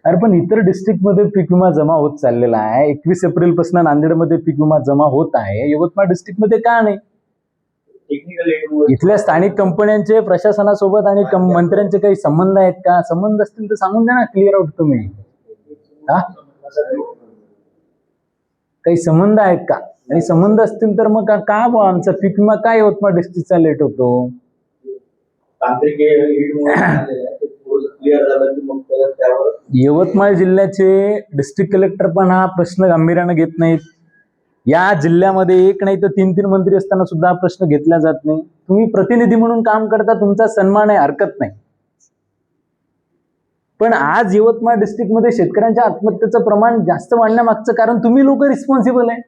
अरे पण इतर डिस्ट्रिक्ट मध्ये पीक विमा जमा होत चाललेला आहे. 21 एप्रिल पासून नांदेडमध्ये पीक विमा जमा होत आहे. यवतमाळ डिस्ट्रिक्ट मध्ये का नाही? इथल्या स्थानिक कंपन्यांचे प्रशासनासोबत आणि मंत्र्यांचे काही संबंध आहेत का? संबंध असतील तर सांगून द्या ना, क्लिअर आउट तुम्ही. काही संबंध आहेत का? आणि संबंध असतील तर मग का आमचा पीक विमा काय यवतमाळ डिस्ट्रिक्टचा लेट होतो? यवतमाळ जिल्ह्याचे डिस्ट्रिक्ट कलेक्टर पण हा प्रश्न गांभीर्याने घेत नाहीत. या जिल्ह्यामध्ये एक नाही तर 3-3 मंत्री असताना सुद्धा हा प्रश्न घेतला जात नाही. तुम्ही प्रतिनिधी म्हणून काम करता, तुमचा सन्मान आहे, हरकत नाही. पण आज यवतमाळ डिस्ट्रिक्टमध्ये शेतकऱ्यांच्या आत्महत्येचं प्रमाण जास्त वाढण्यामागचं कारण तुम्ही लोक रिस्पॉन्सिबल आहे.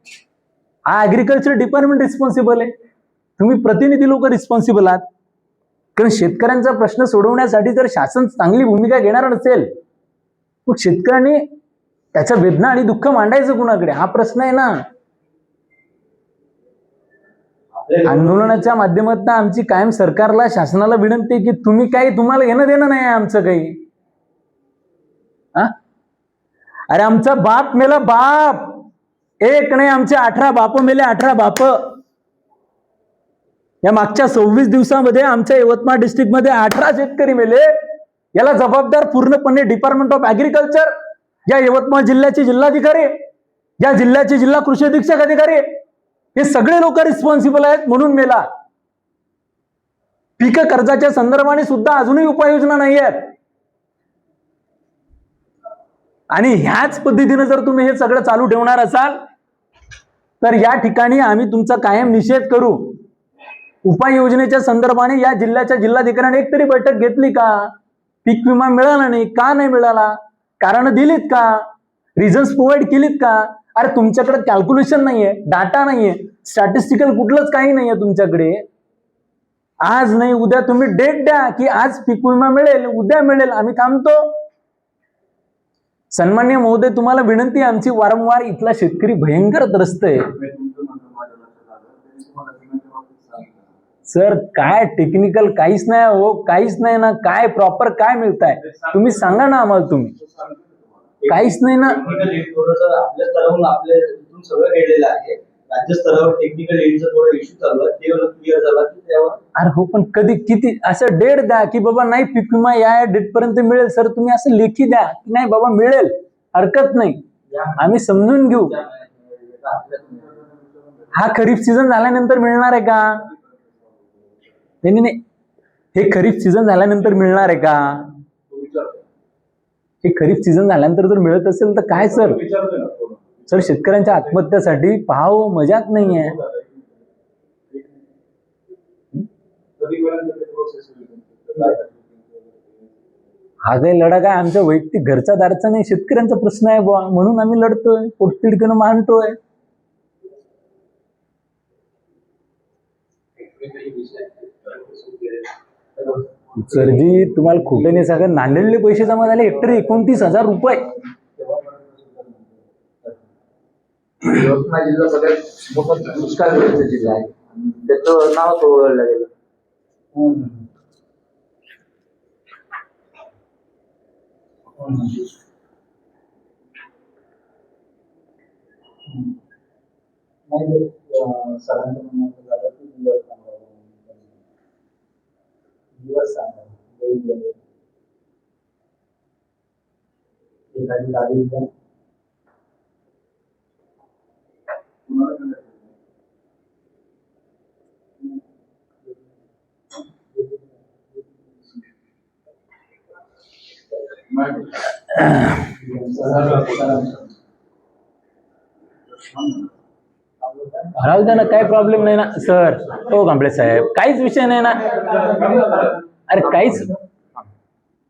हा ऍग्रिकल्चर डिपार्टमेंट रिस्पॉन्सिबल आहे. तुम्ही प्रतिनिधी लोक रिस्पॉन्सिबल आहात. कारण शेतकऱ्यांचा प्रश्न सोडवण्यासाठी जर शासन चांगली भूमिका घेणार नसेल, मग शेतकऱ्यांनी त्याच्या वेदना आणि दुःख मांडायचं कुणाकडे, हा प्रश्न आहे ना. आंदोलनाच्या माध्यमातून आमची कायम सरकारला, शासनाला विनंती आहे की तुम्ही काही, तुम्हाला घेणं देणं नाही आहे आमचं काही. अरे आमचा बाप मेला, बाप एक नाही, आमचे 18 बाप मेले, 18 बाप. या मागच्या 26 दिवसामध्ये आमच्या यवतमाळ डिस्ट्रिक्ट मध्ये 18 शेतकरी मेले. याला जबाबदार पूर्णपणे डिपार्टमेंट ऑफ ऍग्रिकल्चर, या यवतमाळ जिल्ह्याचे जिल्हाधिकारी, या जिल्ह्याचे जिल्हा कृषी अधीक्षक अधिकारी, हे सगळे लोक रिस्पॉन्सिबल आहेत म्हणून मेला. पीक कर्जाच्या संदर्भाने सुद्धा अजूनही उपाययोजना नाही आहेत. आणि ह्याच पद्धतीने जर तुम्ही हे सगळं चालू ठेवणार असाल तर या ठिकाणी आम्ही तुमचा कायम निषेध करू. उपाययोजनेच्या संदर्भाने या जिल्ह्याच्या जिल्हाधिकाऱ्याने एकतरी बैठक घेतली का? पीक विमा मिळाला नाही का? नाही मिळाला, कारण दिलीत का? रिझन्स प्रोव्हाइड केलीत का? अरे तुमच्याकडे कॅल्क्युलेशन नाहीये, डाटा नाहीये, स्टॅटिस्टिकल कुठलंच काही नाहीये तुमच्याकडे. आज नाही उद्या तुम्ही डेट द्या की आज पीक विमा मिळेल, उद्या मिळेल, आम्ही थांबतो. सन्मान्य महोदय, तुम्हाला विनंती आमची वारंवार, इथला शेतकरी भयंकर त्रस्त आहे. सर काय टेक्निकल काहीच नाही हो, काहीच नाही ना. काय प्रॉपर काय मिळताय तुम्ही सांगा ना आम्हाला. तुम्ही काहीच नाही ना. आपल्या स्तरावरून आपल्या सगळं घडलेलं आहे. राज्य स्तरावर टेक्निकल एडचा थोडा इश्यू चालू आहे, ते क्लिअर झाला की त्यावर. अरे हो, पण कधी किती असं डेट द्या की बाबा नाही पीक विमा या डेट पर्यंत मिळेल. सर तुम्ही असं लेखी द्या की नाही बाबा मिळेल, हरकत नाही, आम्ही समजून घेऊ. हा खरीप सीझन झाल्यानंतर मिळणार आहे का? नाही नाही, हे खरीप सीझन झाल्यानंतर मिळणार आहे का? हे खरीप सीझन झाल्यानंतर जर मिळत असेल तर काय सर? सर शेतकऱ्यांच्या आत्महत्यासाठी पाहाव मजाक नाहीये. हा काही लढा काय आमच्या वैयक्तिक घरचा दारचा नाही, शेतकऱ्यांचा प्रश्न आहे बुवा, म्हणून आम्ही लढतोय, पोटतिडकीनं मांडतोय. सरजी तुम्हाला खोटं नाही सांगत, नांदेडले पैसे जमा झाले हेक्टरी 29,000 रुपये. यवतमाळ जिल्हा सगळ्यात मोठा दुष्काळग्रस्त जिल्हा आहे, त्याचं नाव ओळखलं गेलं. दिवस सांगा एखादी गाडी द्या. राहू द्या ना, काही प्रॉब्लेम नाही ना सर. हो कांबळे साहेब, काहीच विषय नाही ना. अरे काहीच